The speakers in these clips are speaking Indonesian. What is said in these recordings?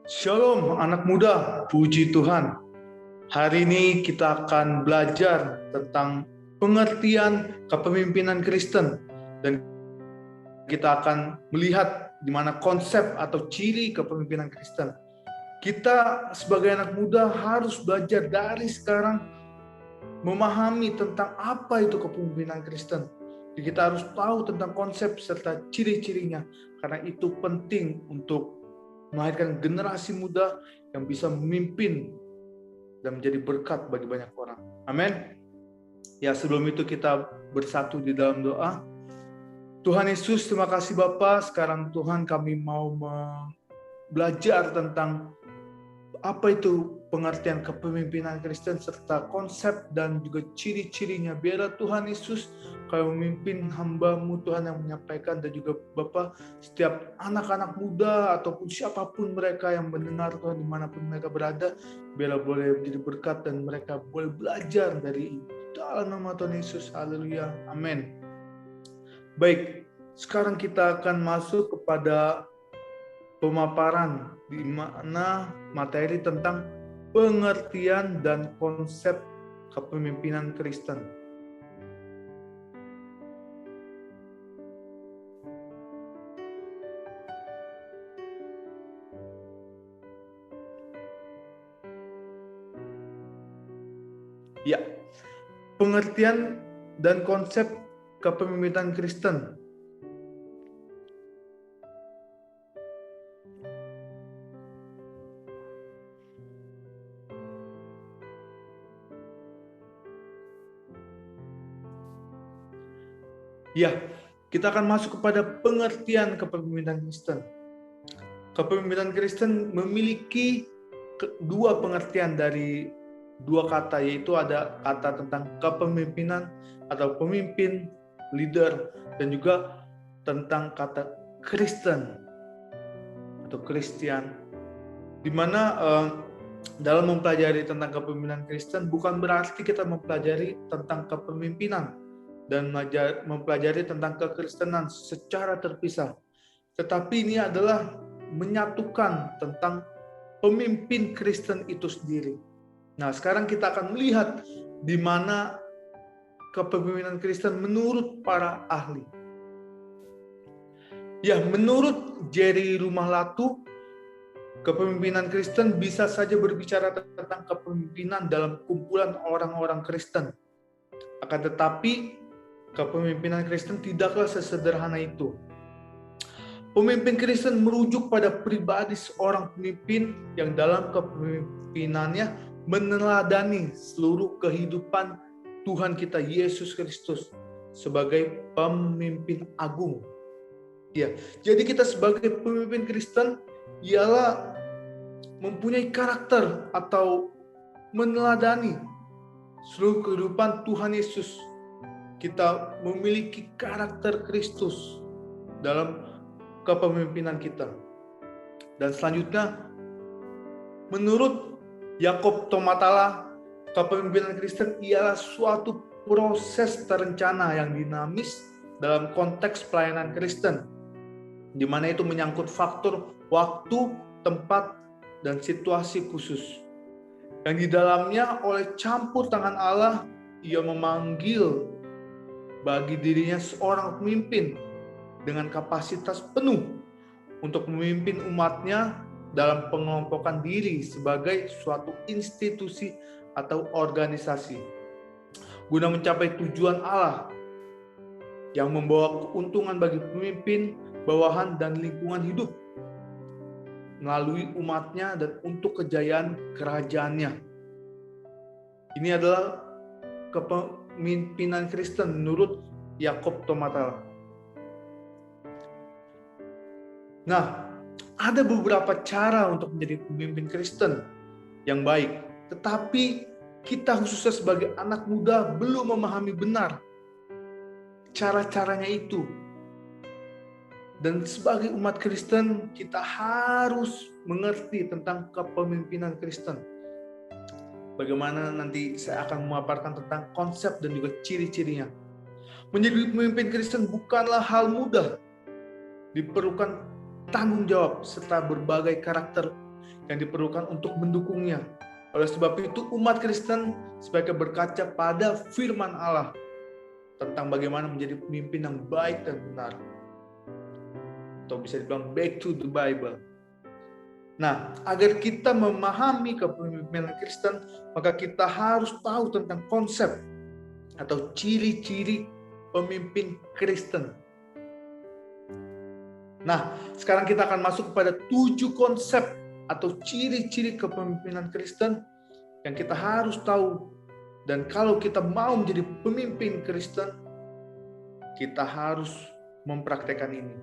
Shalom anak muda, puji Tuhan. Hari ini kita akan belajar tentang pengertian kepemimpinan Kristen dan kita akan melihat di mana konsep atau ciri kepemimpinan Kristen. Kita sebagai anak muda harus belajar dari sekarang memahami tentang apa itu kepemimpinan Kristen. Jadi kita harus tahu tentang konsep serta ciri-cirinya karena itu penting untuk melahirkan generasi muda yang bisa memimpin dan menjadi berkat bagi banyak orang. Amin. Ya, sebelum itu kita bersatu di dalam doa. Tuhan Yesus, terima kasih Bapa. Sekarang Tuhan kami mau belajar tentang apa itu pengertian kepemimpinan Kristen serta konsep dan juga ciri-cirinya. Biarlah Tuhan Yesus kau memimpin hamba-Mu Tuhan yang menyampaikan, dan juga Bapa setiap anak-anak muda ataupun siapapun mereka yang mendengar Tuhan dimanapun mereka berada, biarlah boleh menjadi berkat dan mereka boleh belajar dari dalam nama Tuhan Yesus. Haleluya. Amin. Baik, sekarang kita akan masuk kepada pemaparan di mana materi tentang pengertian dan konsep kepemimpinan Kristen. Ya, pengertian dan konsep kepemimpinan Kristen. Ya, kita akan masuk kepada pengertian kepemimpinan Kristen. Kepemimpinan Kristen memiliki dua pengertian dari dua kata, yaitu ada kata tentang kepemimpinan atau pemimpin, leader, dan juga tentang kata Kristen atau Kristian, di mana dalam mempelajari tentang kepemimpinan Kristen bukan berarti kita mempelajari tentang kepemimpinan dan mempelajari tentang kekristenan secara terpisah, tetapi ini adalah menyatukan tentang pemimpin Kristen itu sendiri. Nah, sekarang kita akan melihat di mana kepemimpinan Kristen menurut para ahli. Ya, menurut Jerry Rumahlatu, kepemimpinan Kristen bisa saja berbicara tentang kepemimpinan dalam kumpulan orang-orang Kristen. Akan tetapi, kepemimpinan Kristen tidaklah sesederhana itu. Pemimpin Kristen merujuk pada pribadi seorang pemimpin yang dalam kepemimpinannya meneladani seluruh kehidupan Tuhan kita Yesus Kristus sebagai pemimpin agung. Ya, jadi kita sebagai pemimpin Kristen ialah mempunyai karakter atau meneladani seluruh kehidupan Tuhan Yesus. Kita memiliki karakter Kristus dalam kepemimpinan kita. Dan selanjutnya, menurut Yakob Tomatala, kepemimpinan Kristen ialah suatu proses terencana yang dinamis dalam konteks pelayanan Kristen, di mana itu menyangkut faktor waktu, tempat, dan situasi khusus. Yang di dalamnya oleh campur tangan Allah, Ia memanggil bagi dirinya seorang pemimpin dengan kapasitas penuh untuk memimpin umatnya dalam pengelompokan diri sebagai suatu institusi atau organisasi guna mencapai tujuan Allah yang membawa keuntungan bagi pemimpin, bawahan, dan lingkungan hidup melalui umatnya dan untuk kejayaan kerajaannya. Ini adalah kepemimpinan Kristen menurut Yakob Tomatala. Nah, ada beberapa cara untuk menjadi pemimpin Kristen yang baik, tetapi kita khususnya sebagai anak muda belum memahami benar cara-caranya itu. Dan sebagai umat Kristen, kita harus mengerti tentang kepemimpinan Kristen. Bagaimana nanti saya akan memaparkan tentang konsep dan juga ciri-cirinya. Menjadi pemimpin Kristen bukanlah hal mudah. Diperlukan tanggung jawab serta berbagai karakter yang diperlukan untuk mendukungnya. Oleh sebab itu, umat Kristen sebaiknya berkaca pada firman Allah tentang bagaimana menjadi pemimpin yang baik dan benar. Atau bisa dibilang back to the Bible. Nah, agar kita memahami kepemimpinan Kristen, maka kita harus tahu tentang konsep atau ciri-ciri pemimpin Kristen. Nah, sekarang kita akan masuk kepada 7 konsep atau ciri-ciri kepemimpinan Kristen yang kita harus tahu. Dan kalau kita mau menjadi pemimpin Kristen, kita harus mempraktekkan ini.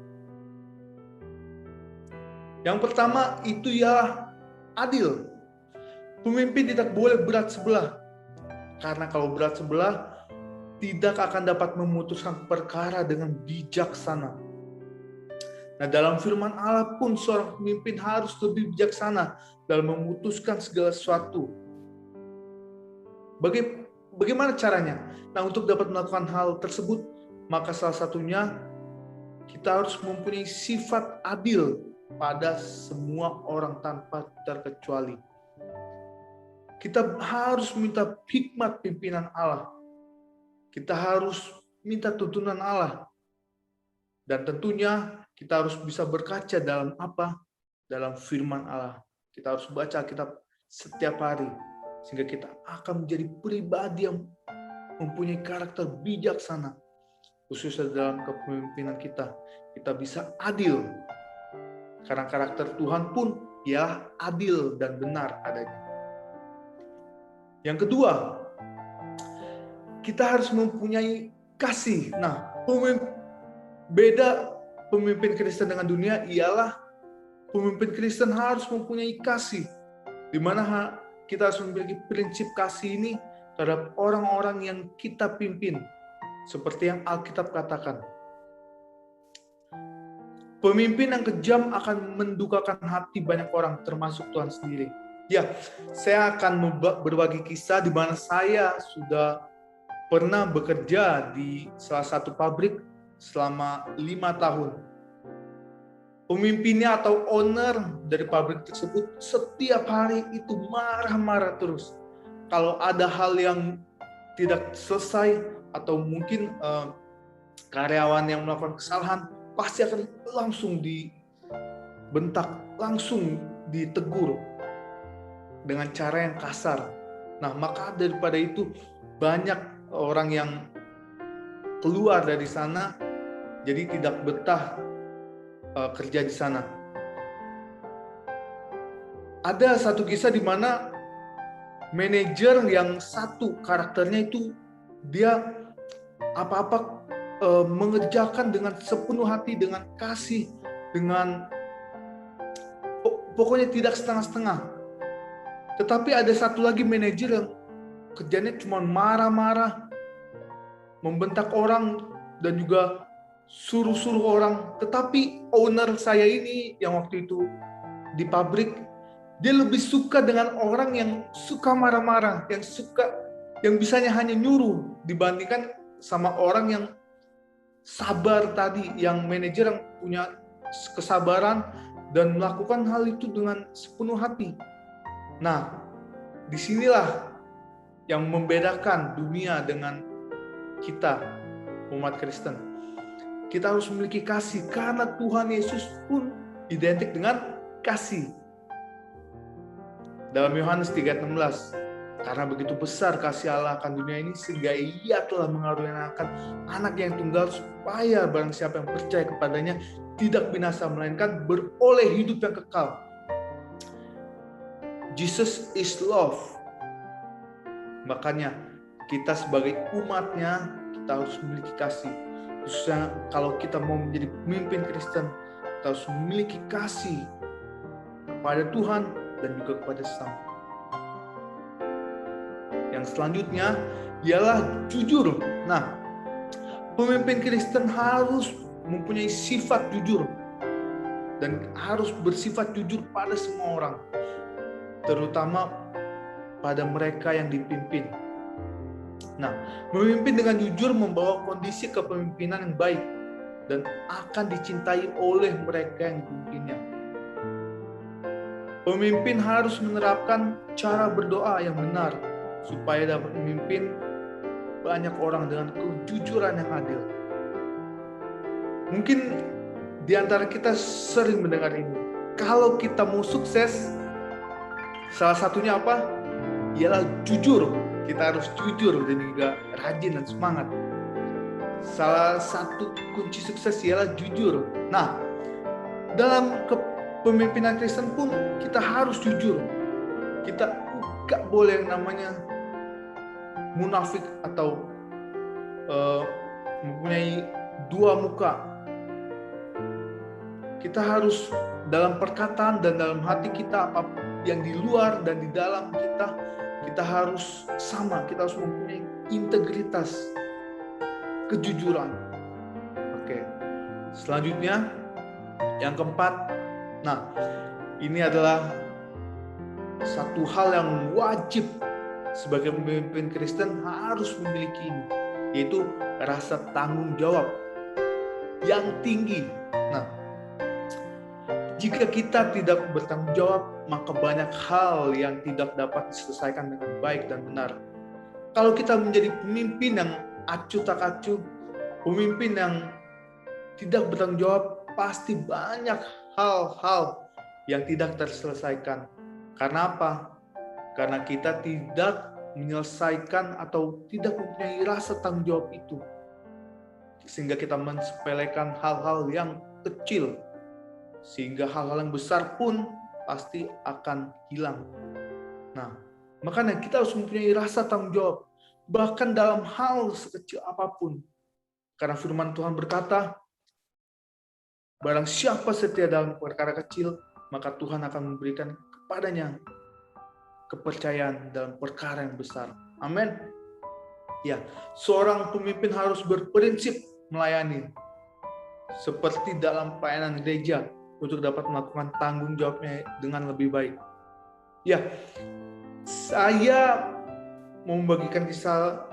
Yang pertama itu ialah adil. Pemimpin tidak boleh berat sebelah. Karena kalau berat sebelah, tidak akan dapat memutuskan perkara dengan bijaksana. Nah, dalam firman Allah pun seorang pemimpin harus lebih bijaksana dalam memutuskan segala sesuatu. Bagaimana caranya? Nah, untuk dapat melakukan hal tersebut, maka salah satunya kita harus mempunyai sifat adil pada semua orang tanpa terkecuali. Kita harus minta hikmat pimpinan Allah. Kita harus minta tuntunan Allah. Dan tentunya kita harus bisa berkaca dalam apa? Dalam firman Allah. Kita harus baca Alkitab setiap hari. Sehingga kita akan menjadi pribadi yang mempunyai karakter bijaksana. Khususnya dalam kepemimpinan kita. Kita bisa adil. Karena karakter Tuhan pun ialah adil dan benar adanya. Yang kedua, kita harus mempunyai kasih. Nah, beda pemimpin Kristen dengan dunia ialah pemimpin Kristen harus mempunyai kasih. Di mana kita harus memiliki prinsip kasih ini terhadap orang-orang yang kita pimpin. Seperti yang Alkitab katakan. Pemimpin yang kejam akan mendukakan hati banyak orang, termasuk Tuhan sendiri. Ya, saya akan berbagi kisah di mana saya sudah pernah bekerja di salah satu pabrik selama 5 tahun. Pemimpinnya atau owner dari pabrik tersebut setiap hari itu marah-marah terus. Kalau ada hal yang tidak selesai atau mungkin karyawan yang melakukan kesalahan, pasti akan langsung dibentak, langsung ditegur dengan cara yang kasar. Nah, maka daripada itu banyak orang yang keluar dari sana, jadi tidak betah kerja di sana. Ada satu kisah di mana manajer yang satu karakternya itu dia apa-apa mengerjakan dengan sepenuh hati, dengan kasih, dengan pokoknya tidak setengah-setengah. Tetapi ada satu lagi manajer yang kerjanya cuma marah-marah, membentak orang, dan juga suruh-suruh orang. Tetapi owner saya ini yang waktu itu di pabrik, dia lebih suka dengan orang yang suka marah-marah, yang bisanya hanya nyuruh, dibandingkan sama orang yang sabar tadi, yang manajer yang punya kesabaran dan melakukan hal itu dengan sepenuh hati. Nah, disinilah yang membedakan dunia dengan kita, umat Kristen. Kita harus memiliki kasih karena Tuhan Yesus pun identik dengan kasih. Dalam Yohanes 3:16, karena begitu besar kasih Allah akan dunia ini sehingga Ia telah mengaruniakan anak yang tunggal supaya barang siapa yang percaya kepadanya tidak binasa melainkan beroleh hidup yang kekal. Jesus is love. Makanya kita sebagai umatnya kita harus memiliki kasih. Khususnya kalau kita mau menjadi pemimpin Kristen, kita harus memiliki kasih kepada Tuhan dan juga kepada sesama. Yang selanjutnya ialah jujur. Nah, pemimpin Kristen harus mempunyai sifat jujur dan harus bersifat jujur pada semua orang, terutama pada mereka yang dipimpin. Nah, memimpin dengan jujur membawa kondisi kepemimpinan yang baik dan akan dicintai oleh mereka yang dipimpinnya. Pemimpin harus menerapkan cara berdoa yang benar supaya dapat memimpin banyak orang dengan kejujuran yang adil. Mungkin di antara kita sering mendengar ini. Kalau kita mau sukses, salah satunya apa? Ialah jujur. Kita harus jujur dan juga rajin dan semangat. Salah satu kunci sukses ialah jujur. Nah, dalam kepemimpinan Kristen pun kita harus jujur. Kita gak boleh yang namanya munafik atau mempunyai dua muka. Kita harus dalam perkataan dan dalam hati kita, apa yang di luar dan di dalam kita harus sama. Kita harus mempunyai integritas, kejujuran. Oke. Selanjutnya yang keempat, nah ini adalah satu hal yang wajib sebagai pemimpin Kristen harus memiliki ini, yaitu rasa tanggung jawab yang tinggi. Nah, jika kita tidak bertanggung jawab, maka banyak hal yang tidak dapat diselesaikan dengan baik dan benar. Kalau kita menjadi pemimpin yang acuh tak acuh, pemimpin yang tidak bertanggung jawab, pasti banyak hal-hal yang tidak terselesaikan. Karena apa? Karena kita tidak menyelesaikan atau tidak mempunyai rasa tanggung jawab itu. Sehingga kita mensepelekan hal-hal yang kecil. Sehingga hal-hal yang besar pun pasti akan hilang. Nah, makanya kita harus mempunyai rasa tanggung jawab. Bahkan dalam hal sekecil apapun. Karena firman Tuhan berkata, barang siapa setia dalam perkara kecil, maka Tuhan akan memberikan kepadanya kepercayaan dalam perkara yang besar. Amin. Ya, seorang pemimpin harus berprinsip melayani. Seperti dalam pelayanan gereja, untuk dapat melakukan tanggung jawabnya dengan lebih baik. Ya, saya mau membagikan kisah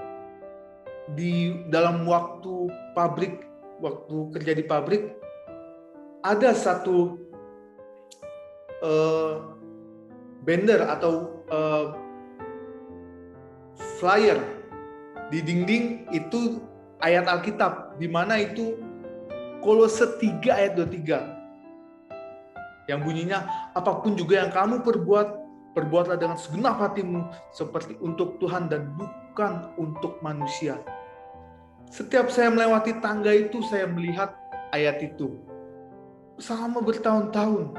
di dalam waktu kerja di pabrik, ada satu banner atau flyer di dinding itu ayat Alkitab, di mana itu Kolose 3 ayat 23. Yang bunyinya, apapun juga yang kamu perbuat, perbuatlah dengan segenap hatimu seperti untuk Tuhan dan bukan untuk manusia. Setiap saya melewati tangga itu, saya melihat ayat itu. Selama bertahun-tahun,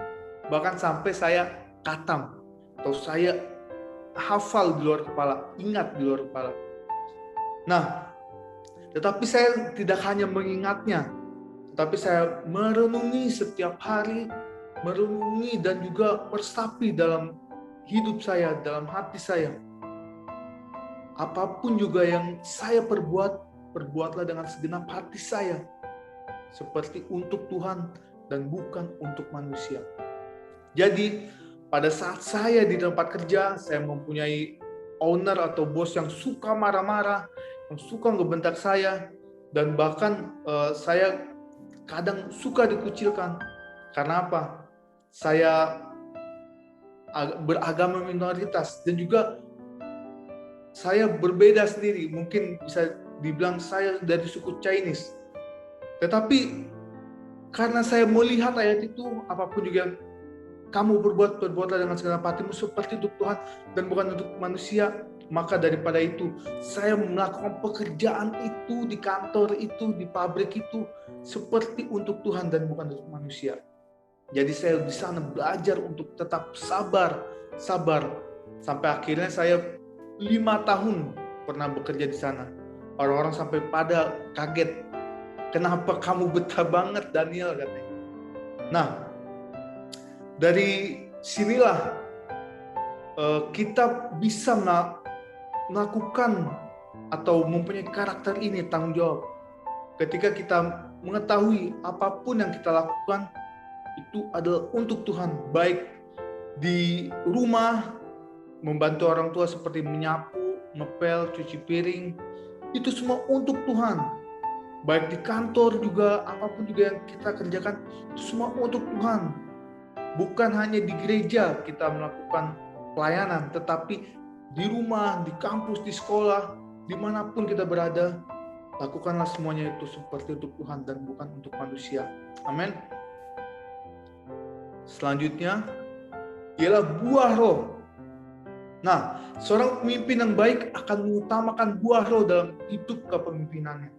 bahkan sampai saya khatam, atau saya hafal di luar kepala, ingat di luar kepala. Nah, tetapi saya tidak hanya mengingatnya, tetapi saya merenungi setiap hari, merenungi dan juga meresapi dalam hidup saya, dalam hati saya. Apapun juga yang saya perbuat, perbuatlah dengan segenap hati saya, seperti untuk Tuhan dan bukan untuk manusia. Jadi, pada saat saya di tempat kerja, saya mempunyai owner atau bos yang suka marah-marah, yang suka ngebentak saya, dan bahkan saya kadang suka dikucilkan. Karena apa? Saya beragama minoritas dan juga saya berbeda sendiri. Mungkin bisa dibilang saya dari suku Chinese. Tetapi karena saya melihat ayat itu, apapun juga kamu perbuatlah dengan segenap hatimu seperti untuk Tuhan dan bukan untuk manusia. Maka daripada itu, saya melakukan pekerjaan itu di kantor itu, di pabrik itu seperti untuk Tuhan dan bukan untuk manusia. Jadi saya di sana belajar untuk tetap sabar. Sampai akhirnya saya 5 tahun pernah bekerja di sana. Orang-orang sampai pada kaget. Kenapa kamu betah banget, Daniel, katanya. Nah, dari sinilah kita bisa melakukan atau mempunyai karakter ini, tanggung jawab. Ketika kita mengetahui apapun yang kita lakukan itu adalah untuk Tuhan, baik di rumah membantu orang tua seperti menyapu, ngepel, cuci piring, itu semua untuk Tuhan. Baik di kantor juga, apapun juga yang kita kerjakan, itu semua untuk Tuhan. Bukan hanya di gereja kita melakukan pelayanan, tetapi di rumah, di kampus, di sekolah, dimanapun kita berada, lakukanlah semuanya itu seperti untuk Tuhan dan bukan untuk manusia. Amin. Selanjutnya, ialah buah roh. Nah, seorang pemimpin yang baik akan mengutamakan buah roh dalam hidup kepemimpinannya.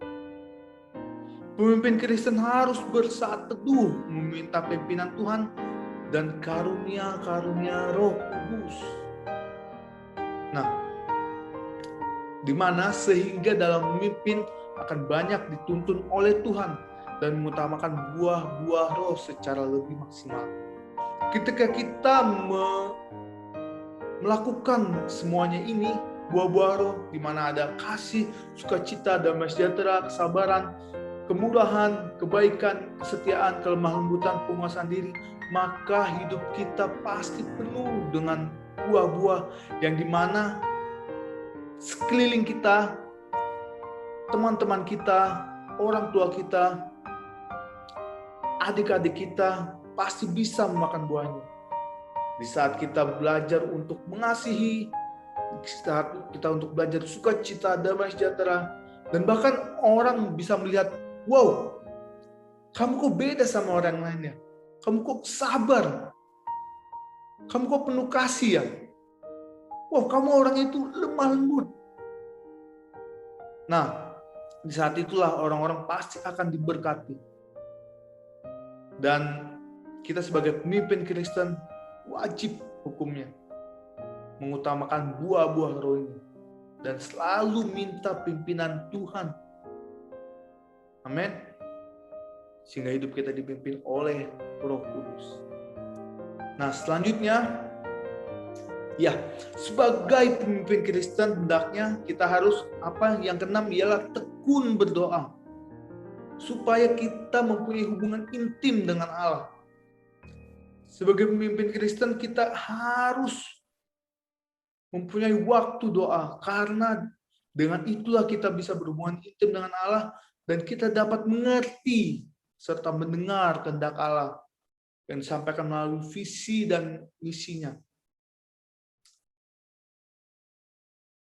Pemimpin Kristen harus bersaat teduh meminta pimpinan Tuhan dan karunia-karunia Roh Kudus. Nah, di mana sehingga dalam memimpin akan banyak dituntun oleh Tuhan dan mengutamakan buah-buah roh secara lebih maksimal. Ketika kita melakukan semuanya ini, buah-buah roh di mana ada kasih, sukacita, damai sejahtera, kesabaran, kemurahan, kebaikan, kesetiaan, kelemah lembutan, penguasaan diri, maka hidup kita pasti penuh dengan buah-buah yang dimana sekeliling kita, teman-teman kita, orang tua kita, adik-adik kita pasti bisa memakan buahnya. Di saat kita belajar untuk mengasihi, di saat kita untuk belajar sukacita, damai sejahtera, dan bahkan orang bisa melihat, wow, kamu kok beda sama orang lainnya? Kamu kok sabar? Kamu kok penuh kasih ya? Wow, kamu orang itu lemah lembut. Nah, di saat itulah orang-orang pasti akan diberkati. Dan kita sebagai pemimpin Kristen wajib hukumnya mengutamakan buah-buah roh ini dan selalu minta pimpinan Tuhan. Amin. Sehingga hidup kita dipimpin oleh Roh Kudus. Nah, selanjutnya, ya, sebagai pemimpin Kristen hendaknya kita harus yang keenam ialah tekun berdoa supaya kita mempunyai hubungan intim dengan Allah. Sebagai pemimpin Kristen kita harus mempunyai waktu doa, karena dengan itulah kita bisa berhubungan intim dengan Allah dan kita dapat mengerti serta mendengar kehendak Allah yang disampaikan melalui visi dan misinya.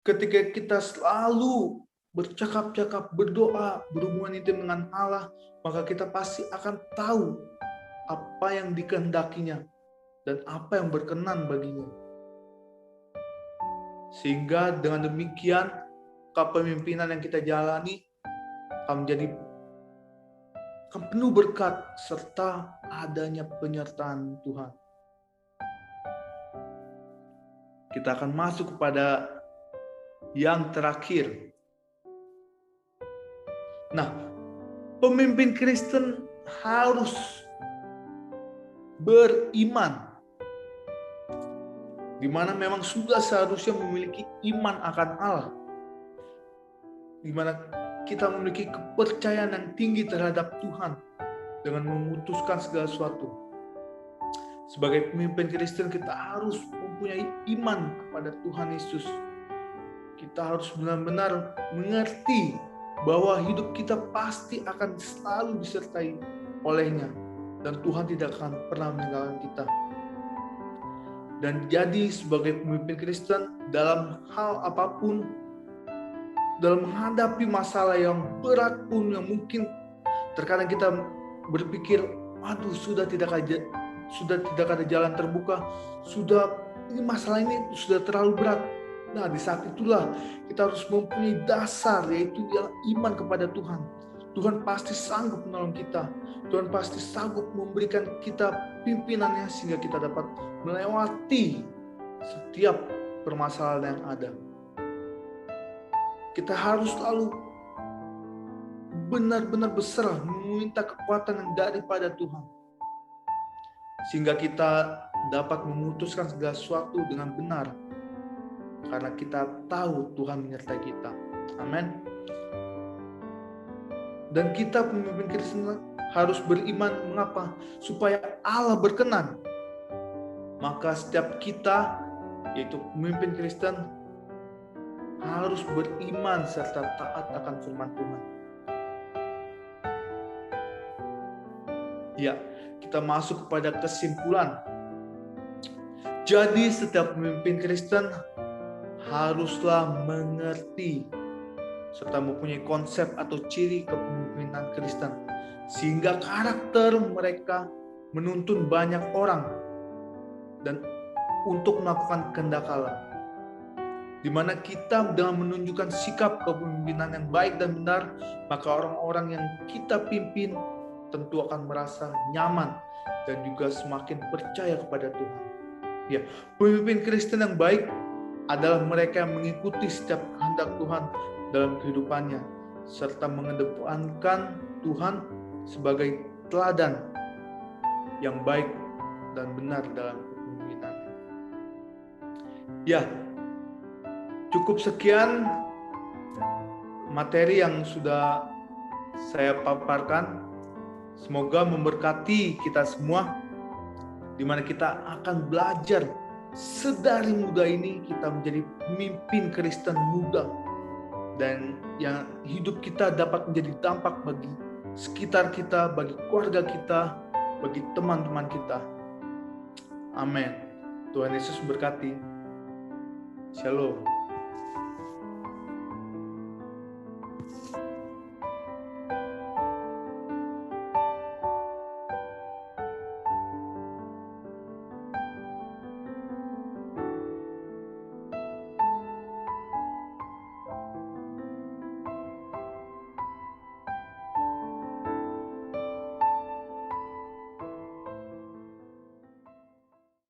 Ketika kita selalu bercakap-cakap, berdoa, berhubungan intim dengan Allah, maka kita pasti akan tahu apa yang dikehendakinya dan apa yang berkenan baginya. Sehingga dengan demikian kepemimpinan yang kita jalani akan penuh berkat serta adanya penyertaan Tuhan. Kita akan masuk kepada yang terakhir. Nah, pemimpin Kristen harus beriman, di mana memang sudah seharusnya memiliki iman akan Allah, di mana kita memiliki kepercayaan yang tinggi terhadap Tuhan dengan memutuskan segala sesuatu. Sebagai pemimpin Kristen kita harus mempunyai iman kepada Tuhan Yesus. Kita harus benar-benar mengerti bahwa hidup kita pasti akan selalu disertai olehnya dan Tuhan tidak akan pernah meninggalkan kita. Dan jadi sebagai pemimpin Kristen dalam hal apapun, dalam menghadapi masalah yang berat pun yang mungkin terkadang kita berpikir, aduh sudah tidak ada jalan terbuka, masalah ini sudah terlalu berat. Nah, di saat itulah kita harus mempunyai dasar, yaitu ialah iman kepada Tuhan. Tuhan pasti sanggup menolong kita. Tuhan pasti sanggup memberikan kita pimpinannya sehingga kita dapat melewati setiap permasalahan yang ada. Kita harus selalu benar-benar berserah, meminta kekuatan yang daripada Tuhan. Sehingga kita dapat memutuskan segala sesuatu dengan benar. Karena kita tahu Tuhan menyertai kita. Amin. Dan kita pemimpin Kristen harus beriman. Mengapa? Supaya Allah berkenan. Maka setiap kita, yaitu pemimpin Kristen, harus beriman serta taat akan firman Tuhan. Ya, kita masuk kepada kesimpulan Jadi setiap pemimpin Kristen haruslah mengerti serta mempunyai konsep atau ciri kepemimpinan Kristen, sehingga karakter mereka menuntun banyak orang dan untuk melakukan kehendak Allah. Di mana kita dalam menunjukkan sikap kepemimpinan yang baik dan benar, maka orang-orang yang kita pimpin tentu akan merasa nyaman dan juga semakin percaya kepada Tuhan. Ya, pemimpin Kristen yang baik adalah mereka yang mengikuti setiap kehendak Tuhan dalam kehidupannya, serta mengedepankan Tuhan sebagai teladan yang baik dan benar dalam kepemimpinannya. Ya, cukup sekian materi yang sudah saya paparkan. Semoga memberkati kita semua, di mana kita akan belajar sedari muda ini kita menjadi pemimpin Kristen muda, dan yang hidup kita dapat menjadi dampak bagi sekitar kita, bagi keluarga kita, bagi teman-teman kita. Amin. Tuhan Yesus berkati. Shalom.